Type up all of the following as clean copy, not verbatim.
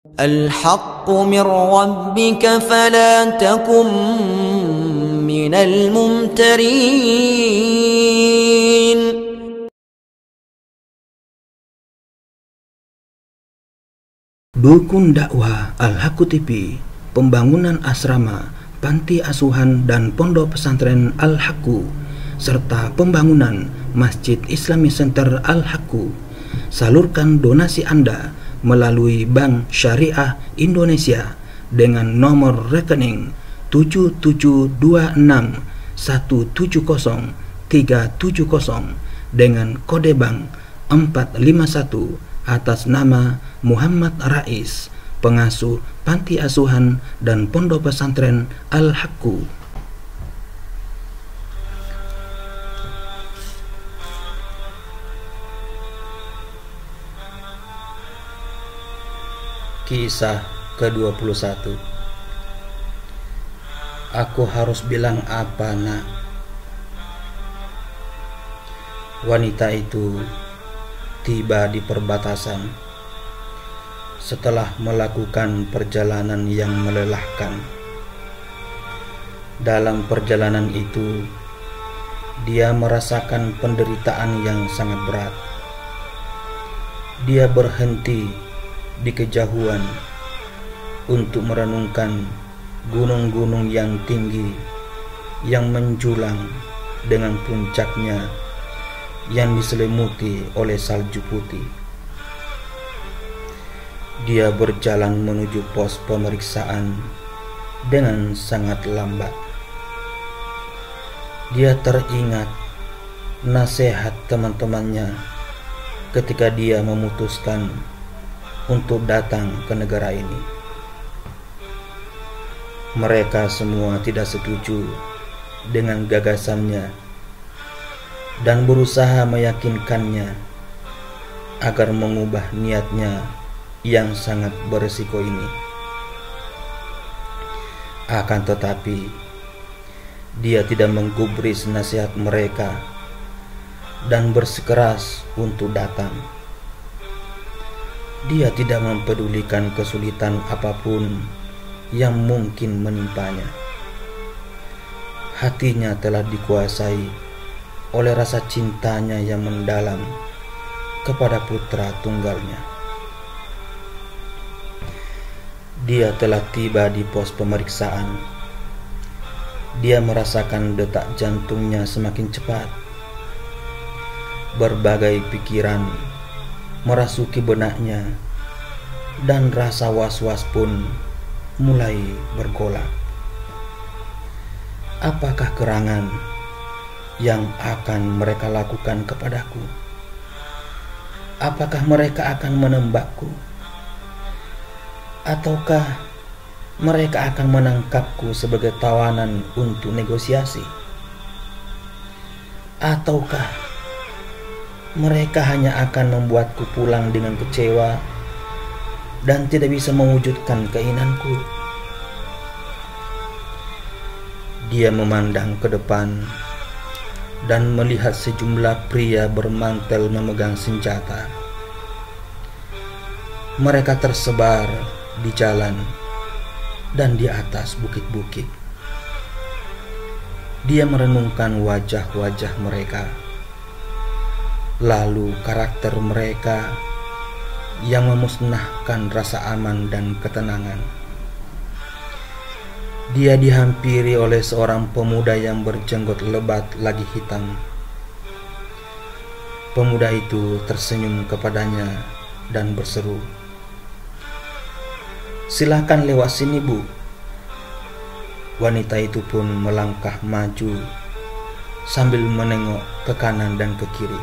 الحق من ربك فلا تكن من الممترين. Dukun dakwah Al-Haqqu TV, pembangunan asrama, panti asuhan dan pondok pesantren Al-Haqqu, serta pembangunan Masjid Islami Center Al-Haqqu. Salurkan donasi Anda melalui Bank Syariah Indonesia dengan nomor rekening 7726170370 dengan kode bank 451 atas nama Muhammad Rais, pengasuh panti asuhan dan pondok pesantren Al-Haqqu. Kisah ke-21. Aku harus bilang apa, nak? Wanita itu tiba di perbatasan setelah melakukan perjalanan yang melelahkan. Dalam perjalanan itu, dia merasakan penderitaan yang sangat berat. Dia berhenti di kejauhan untuk merenungkan gunung-gunung yang tinggi yang menjulang dengan puncaknya yang diselimuti oleh salju putih. Dia berjalan menuju pos pemeriksaan dengan sangat lambat. Dia teringat nasihat teman-temannya ketika dia memutuskan untuk datang ke negara ini. Mereka semua tidak setuju dengan gagasannya dan berusaha meyakinkannya agar mengubah niatnya yang sangat berisiko ini. Akan tetapi, dia tidak menggubris nasihat mereka dan bersikeras untuk datang. Dia tidak mempedulikan kesulitan apapun yang mungkin menimpanya. Hatinya telah dikuasai oleh rasa cintanya yang mendalam kepada putra tunggalnya. Dia telah tiba di pos pemeriksaan. Dia merasakan detak jantungnya semakin cepat. Berbagai pikiran merasuki benaknya dan rasa was-was pun mulai bergolak. Apakah gerangan yang akan mereka lakukan kepadaku? Apakah mereka akan menembakku? Ataukah mereka akan menangkapku sebagai tawanan untuk negosiasi? Ataukah mereka hanya akan membuatku pulang dengan kecewa dan tidak bisa mewujudkan keinginanku? Dia memandang ke depan dan melihat sejumlah pria bermantel memegang senjata. Mereka tersebar di jalan dan di atas bukit-bukit. Dia merenungkan wajah-wajah mereka, lalu karakter mereka yang memusnahkan rasa aman dan ketenangan. Dia dihampiri oleh seorang pemuda yang berjenggot lebat lagi hitam. Pemuda itu tersenyum kepadanya dan berseru, "Silakan lewat sini, Bu." Wanita itu pun melangkah maju sambil menengok ke kanan dan ke kiri.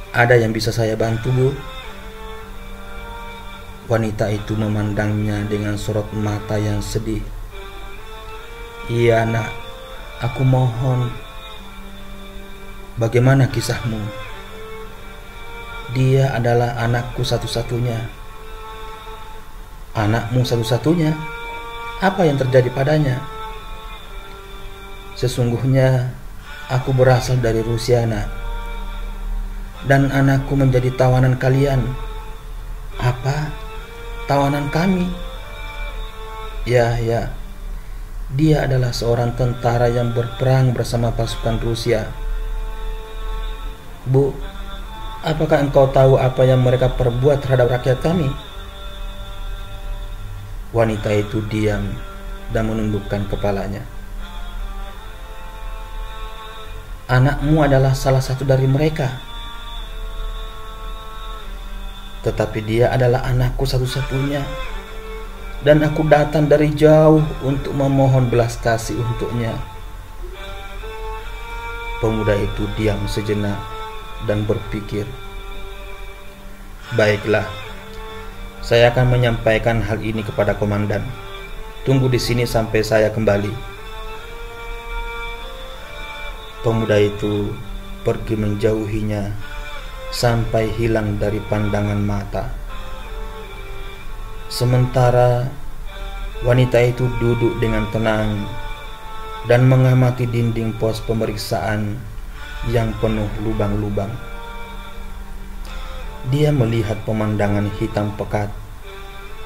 "Ada yang bisa saya bantu, Bu?" Wanita itu memandangnya dengan sorot mata yang sedih. "Iya, nak, aku mohon." "Bagaimana kisahmu?" "Dia adalah anakku satu-satunya." "Anakmu satu-satunya? Apa yang terjadi padanya?" "Sesungguhnya aku berasal dari Rusia, nak. Dan anakku menjadi tawanan kalian." "Apa? tawanan kami. Ya, dia adalah seorang tentara yang berperang bersama pasukan Rusia. Bu, apakah engkau tahu apa yang mereka perbuat terhadap rakyat kami? Wanita itu diam dan menundukkan kepalanya. Anakmu adalah salah satu dari mereka. Tetapi dia adalah anakku satu-satunya, dan aku datang dari jauh untuk memohon belas kasih untuknya. Pemuda itu diam sejenak dan berpikir, baiklah, saya akan menyampaikan hal ini kepada komandan. Tunggu di sini sampai saya kembali. Pemuda itu pergi menjauhinya sampai hilang dari pandangan mata. Sementara wanita itu duduk dengan tenang dan mengamati dinding pos pemeriksaan yang penuh lubang-lubang. Dia melihat pemandangan hitam pekat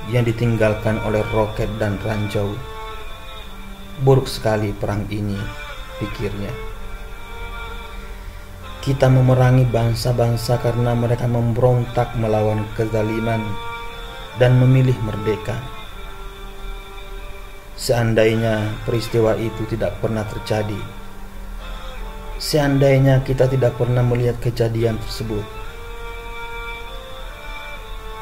yang ditinggalkan oleh roket dan ranjau. Buruk sekali perang ini, pikirnya. Kita memerangi bangsa-bangsa karena mereka memberontak melawan kezaliman dan memilih merdeka. Seandainya peristiwa itu tidak pernah terjadi, seandainya kita tidak pernah melihat kejadian tersebut.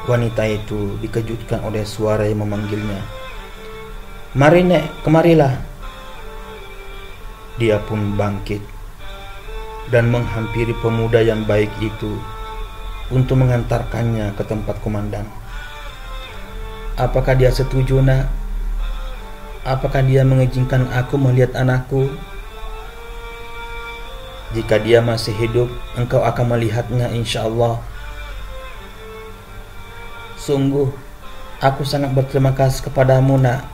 Wanita itu dikejutkan oleh suara yang memanggilnya. Mari Nek, kemarilah. Dia pun bangkit dan menghampiri pemuda yang baik itu untuk mengantarkannya ke tempat komandan. Apakah dia setuju, Nak? Apakah dia mengizinkan aku melihat anakku? Jika dia masih hidup, engkau akan melihatnya insya Allah. Sungguh, aku sangat berterima kasih kepadamu, Nak.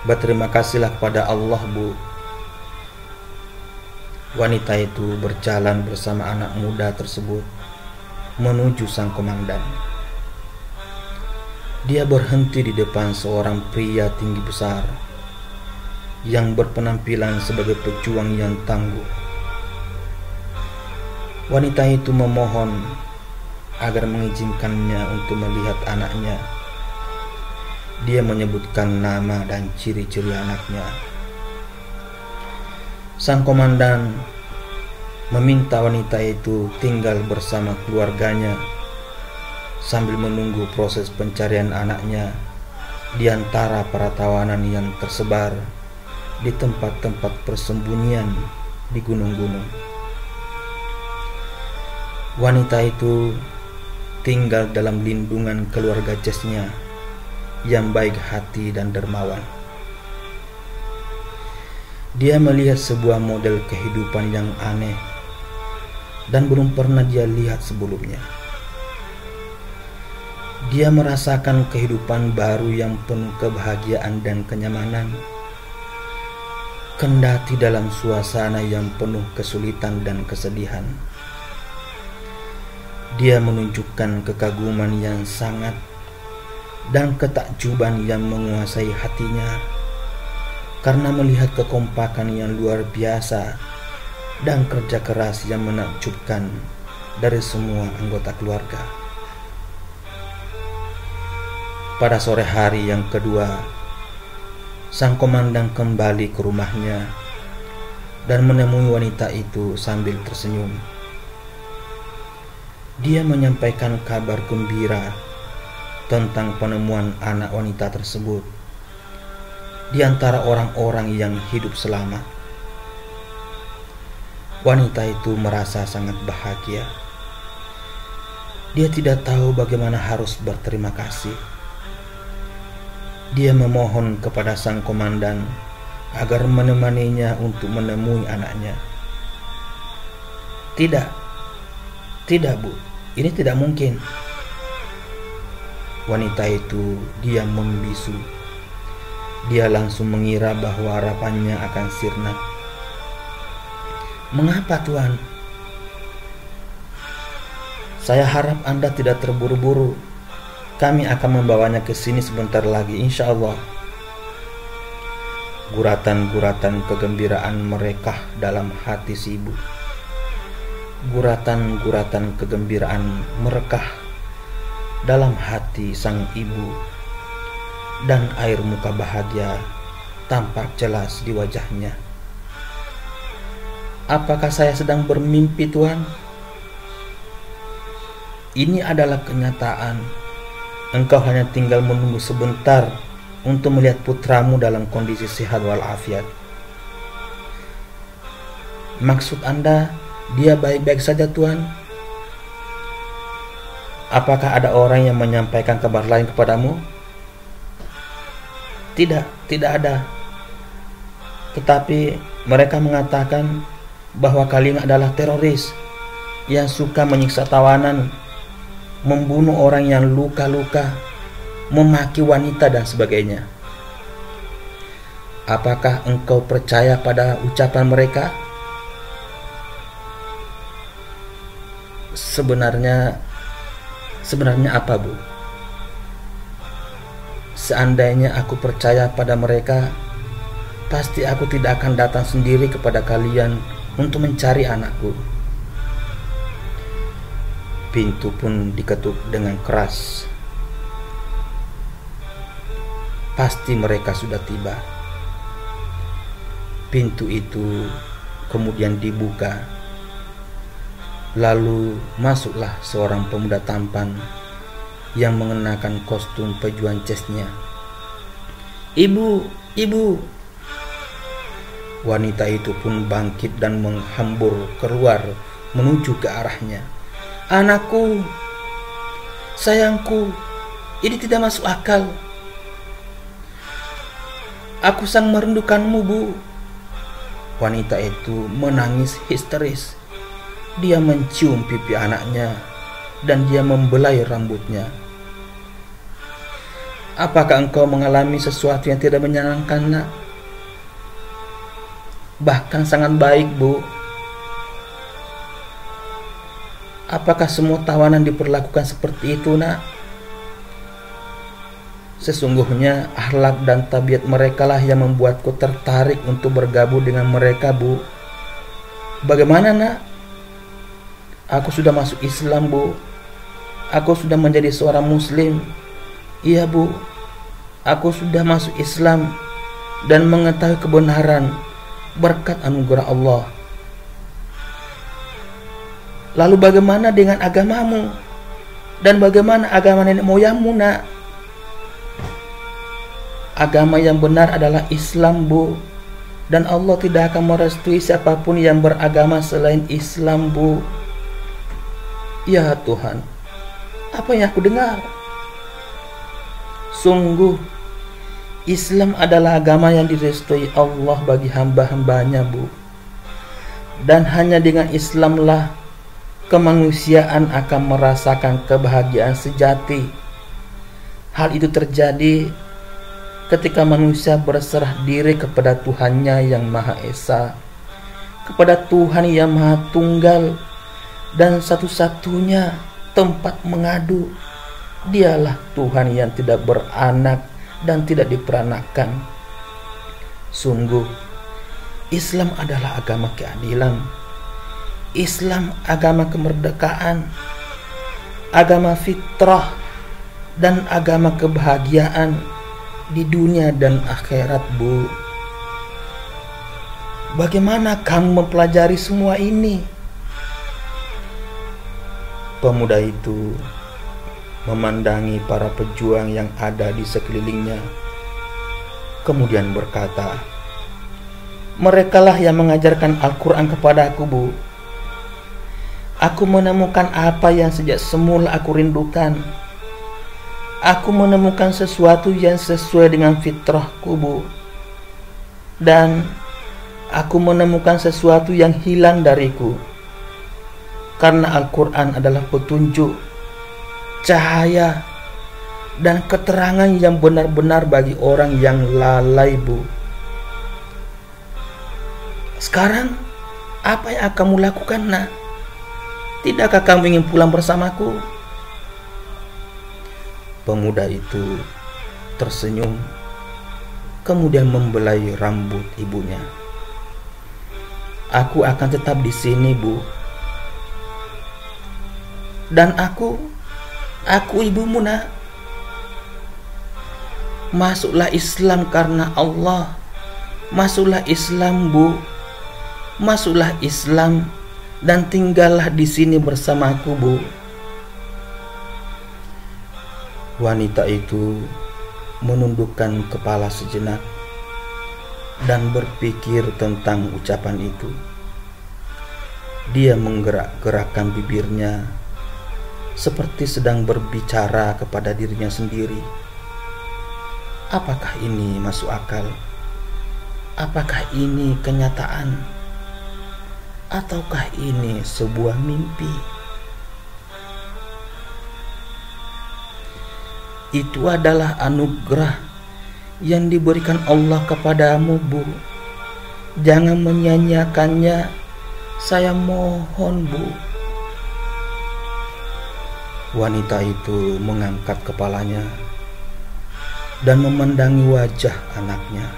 Berterima kasihlah kepada Allah, Bu. Wanita itu berjalan bersama anak muda tersebut menuju sang komandan. Dia berhenti di depan seorang pria tinggi besar yang berpenampilan sebagai pejuang yang tangguh. Wanita itu memohon agar mengizinkannya untuk melihat anaknya. Dia menyebutkan nama dan ciri-ciri anaknya. Sang komandan meminta wanita itu tinggal bersama keluarganya sambil menunggu proses pencarian anaknya di antara para tawanan yang tersebar di tempat-tempat persembunyian di gunung-gunung. Wanita itu tinggal dalam lindungan keluarga Jesnya yang baik hati dan dermawan. Dia melihat sebuah model kehidupan yang aneh dan belum pernah dia lihat sebelumnya. Dia merasakan kehidupan baru yang penuh kebahagiaan dan kenyamanan, kendati dalam suasana yang penuh kesulitan dan kesedihan. Dia menunjukkan kekaguman yang sangat dan ketakjuban yang menguasai hatinya karena melihat kekompakan yang luar biasa dan kerja keras yang menakjubkan dari semua anggota keluarga. Pada sore hari yang kedua, sang komandan kembali ke rumahnya dan menemui wanita itu sambil tersenyum. Dia menyampaikan kabar gembira tentang penemuan anak wanita tersebut di antara orang-orang yang hidup selamat. Wanita itu merasa sangat bahagia. Dia tidak tahu bagaimana harus berterima kasih. Dia memohon kepada sang komandan agar menemaninya untuk menemui anaknya. Tidak, Bu, ini tidak mungkin. Wanita itu diam membisu. Dia langsung mengira bahwa harapannya akan sirna. Mengapa, Tuan? Saya harap Anda tidak terburu-buru. Kami akan membawanya ke sini sebentar lagi, insya Allah. Guratan-guratan kegembiraan merekah dalam hati si ibu. Guratan-guratan kegembiraan merekah dalam hati sang ibu, dan air muka bahagia tampak jelas di wajahnya. Apakah saya sedang bermimpi, Tuhan? Ini adalah kenyataan. Engkau hanya tinggal menunggu sebentar untuk melihat putramu dalam kondisi sehat walafiat. Maksud Anda, dia baik-baik saja, Tuhan? Apakah ada orang yang menyampaikan kabar lain kepadamu? Tidak ada. Tetapi mereka mengatakan bahwa kalian adalah teroris yang suka menyiksa tawanan, membunuh orang yang luka-luka, memaki wanita dan sebagainya. Apakah engkau percaya pada ucapan mereka? Sebenarnya apa, Bu? Seandainya aku percaya pada mereka, pasti aku tidak akan datang sendiri kepada kalian untuk mencari anakku. Pintu pun diketuk dengan keras. Pasti mereka sudah tiba. Pintu itu kemudian dibuka. Lalu masuklah seorang pemuda tampan yang mengenakan kostum pejuang chessnya. Ibu. Wanita itu pun bangkit dan menghambur keluar menuju ke arahnya. Anakku, sayangku, ini tidak masuk akal. Aku sangat merindukanmu, Bu. Wanita itu menangis histeris. Dia mencium pipi anaknya dan dia membelai rambutnya. Apakah engkau mengalami sesuatu yang tidak menyenangkan, Nak? Bahkan sangat baik, Bu. Apakah semua tawanan diperlakukan seperti itu, Nak? Sesungguhnya akhlak dan tabiat mereka lah yang membuatku tertarik untuk bergabung dengan mereka, Bu. Bagaimana, Nak? Aku sudah masuk Islam, Bu. Aku sudah menjadi seorang Muslim. Iya, Bu. Aku sudah masuk Islam dan mengetahui kebenaran berkat anugerah Allah. Lalu bagaimana dengan agamamu? Dan bagaimana agama nenek moyangmu, Nak? Agama yang benar adalah Islam, Bu. Dan Allah tidak akan merestui siapapun yang beragama selain Islam, Bu. Ya Tuhan, apa yang aku dengar? Sungguh, Islam adalah agama yang direstui Allah bagi hamba-hambanya, Bu. Dan hanya dengan Islamlah kemanusiaan akan merasakan kebahagiaan sejati. Hal itu terjadi ketika manusia berserah diri kepada Tuhannya yang Maha Esa, kepada Tuhan yang Maha Tunggal dan satu-satunya tempat mengadu. Dialah Tuhan yang tidak beranak dan tidak diperanakkan. Sungguh, Islam adalah agama keadilan. Islam agama kemerdekaan, agama fitrah, dan agama kebahagiaan di dunia dan akhirat, Bu. Bagaimana kamu mempelajari semua ini? Pemuda itu memandangi para pejuang yang ada di sekelilingnya, kemudian berkata, merekalah yang mengajarkan Al-Quran kepadaku, Bu. Aku menemukan apa yang sejak semula aku rindukan. Aku menemukan sesuatu yang sesuai dengan fitrahku, Bu. Dan aku menemukan sesuatu yang hilang dariku. Karena Al-Quran adalah petunjuk, cahaya, dan keterangan yang benar-benar bagi orang yang lalai, Bu. Sekarang, apa yang akan kamu lakukan, Nak? Tidakkah kamu ingin pulang bersamaku? Pemuda itu tersenyum, kemudian membelai rambut ibunya. "Aku akan tetap di sini, Bu. Dan aku ibumu, Nak. Masuklah Islam karena Allah. Masuklah Islam, Bu. Masuklah Islam dan tinggallah di sini bersamaku, Bu." Wanita itu menundukkan kepala sejenak dan berpikir tentang ucapan itu. Dia menggerak-gerakkan bibirnya seperti sedang berbicara kepada dirinya sendiri. Apakah ini masuk akal? Apakah ini kenyataan? Ataukah ini sebuah mimpi? Itu adalah anugerah yang diberikan Allah kepadamu, Bu. Jangan menyia-nyiakannya. Saya mohon, Bu. Wanita itu mengangkat kepalanya dan memandangi wajah anaknya.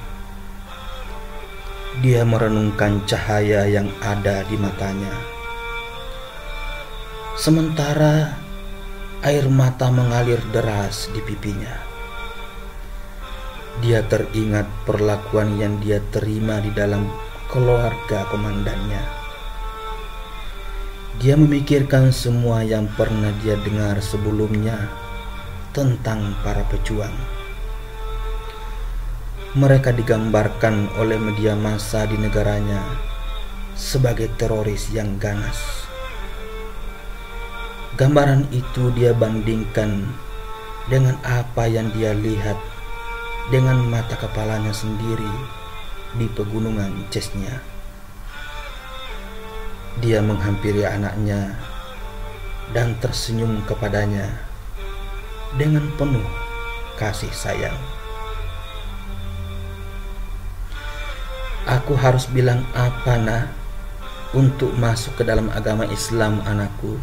Dia merenungkan cahaya yang ada di matanya. Sementara air mata mengalir deras di pipinya. Dia teringat perlakuan yang dia terima di dalam keluarga komandannya. Dia memikirkan semua yang pernah dia dengar sebelumnya tentang para pejuang. Mereka digambarkan oleh media massa di negaranya sebagai teroris yang ganas. Gambaran itu dia bandingkan dengan apa yang dia lihat dengan mata kepalanya sendiri di pegunungan Chechnya. Dia menghampiri anaknya dan tersenyum kepadanya dengan penuh kasih sayang. "Aku harus bilang apa, Nak, untuk masuk ke dalam agama Islam, anakku?"